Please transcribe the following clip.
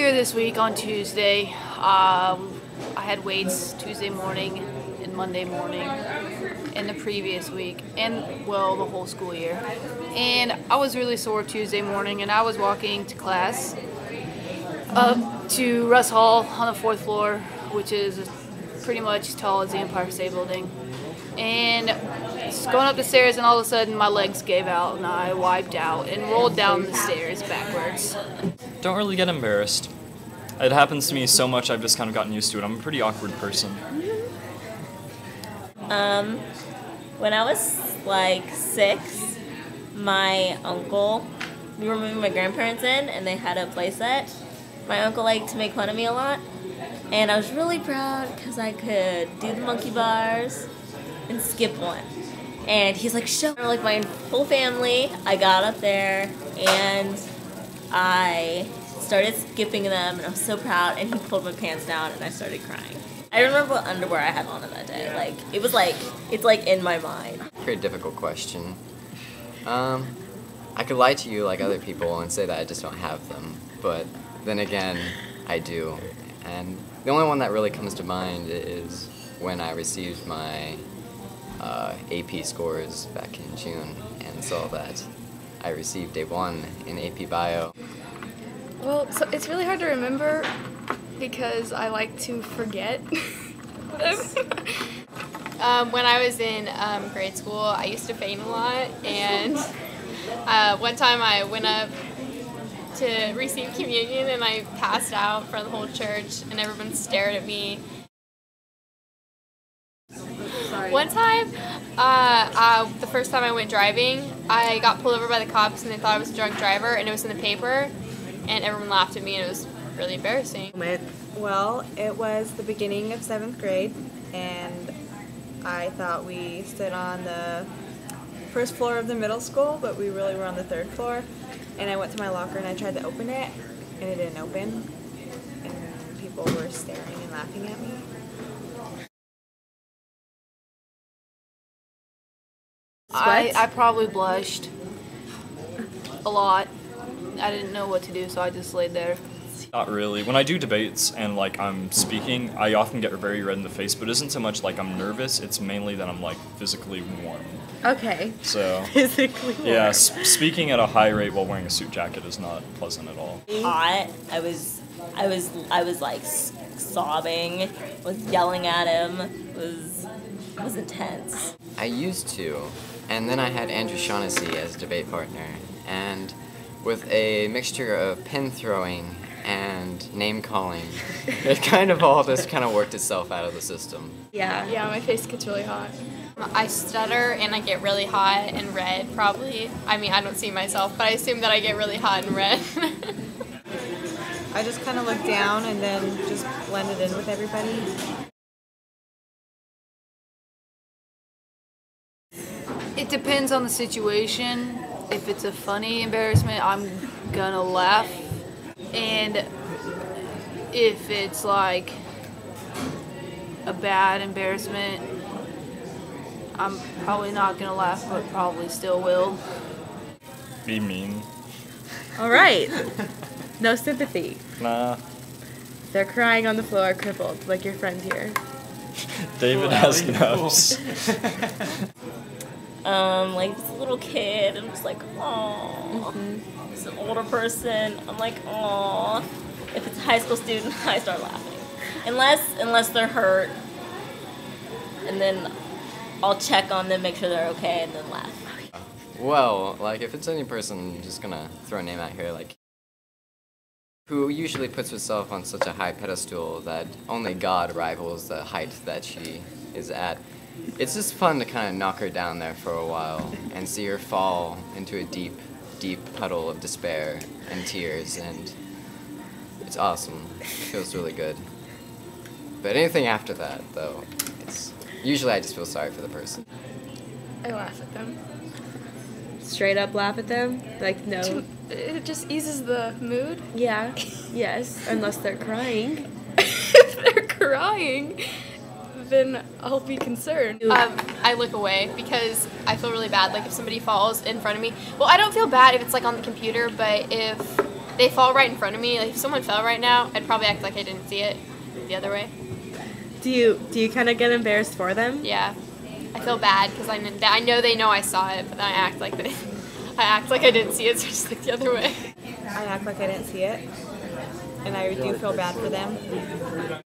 Earlier this week on Tuesday, I had weights Tuesday morning and Monday morning in the previous week, and well, the whole school year. And I was really sore Tuesday morning, and I was walking to class up to Russ Hall on the 4th floor, which is pretty much as tall as the Empire State Building. And going up the stairs, and all of a sudden my legs gave out, and I wiped out and rolled down the stairs backwards. Don't really get embarrassed. It happens to me so much I've just kind of gotten used to it. I'm a pretty awkward person. When I was like 6, my uncle, we were moving my grandparents in, and they had a play set. My uncle liked to make fun of me a lot, and I was really proud because I could do the monkey bars and skip one. And he's like, show like my whole family. I got up there and I started skipping them, and I was so proud, and he pulled my pants down and I started crying. I don't remember what underwear I had on that day. Like, it was like, it's like in my mind. Pretty difficult question. I could lie to you like other people and say that I just don't have them, but then again, I do. And the only one that really comes to mind is when I received my AP scores back in June and saw that I received a 1 in AP Bio. Well, so it's really hard to remember because I like to forget. When I was in grade school, I used to faint a lot, and one time I went up to receive communion and I passed out in front of the whole church, and everyone stared at me. One time, the first time I went driving, I got pulled over by the cops and they thought I was a drunk driver, and it was in the paper, and everyone laughed at me, and it was really embarrassing. Well, it was the beginning of 7th grade, and I thought we stood on the first floor of the middle school, but we really were on the 3rd floor, and I went to my locker and I tried to open it, and it didn't open, and people were staring and laughing at me. I probably blushed a lot. I didn't know what to do, so I just laid there. Not really. When I do debates and like I'm speaking, I often get very red in the face, but it isn't so much like I'm nervous, it's mainly that I'm like physically warm. Okay. So physically warm. Yeah, speaking at a high rate while wearing a suit jacket is not pleasant at all. Hot. I was like sobbing, was yelling at him, was intense. I used to, and then I had Andrew Shaughnessy as debate partner, and with a mixture of pin throwing and name calling, it kind of all just kind of worked itself out of the system. Yeah, my face gets really hot. I stutter and I get really hot and red, probably. I mean, I don't see myself, but I assume that I get really hot and red. I just kind of looked down and then just blended in with everybody. It depends on the situation. If it's a funny embarrassment, I'm gonna laugh. And if it's like a bad embarrassment, I'm probably not gonna laugh, but probably still will. Be mean. All right. No sympathy. Nah. They're crying on the floor, crippled, like your friend here. David has nubs. Like this little kid, I'm just like, aww. It's an older person, I'm like, aww. If it's a high school student, I start laughing. Unless they're hurt, and then I'll check on them, make sure they're okay, and then laugh. Well, like if it's any person, I'm just gonna throw a name out here, like who usually puts herself on such a high pedestal that only God rivals the height that she is at. It's just fun to kind of knock her down there for a while and see her fall into a deep, deep puddle of despair and tears, and it's awesome. It feels really good. But anything after that, though, usually I just feel sorry for the person. I laugh at them. Straight up laugh at them? Like, no. It just eases the mood. Yeah. Yes. Unless they're crying. If they're crying, then I'll be concerned. I look away because I feel really bad, like if somebody falls in front of me. Well, I don't feel bad if it's like on the computer, but if they fall right in front of me. Like if someone fell right now, I'd probably act like I didn't see it the other way. Do you kind of get embarrassed for them? Yeah, I feel bad because I know they know I saw it, but then I act like I didn't see it, so just like the other way. I act like I didn't see it, and I do feel bad for them.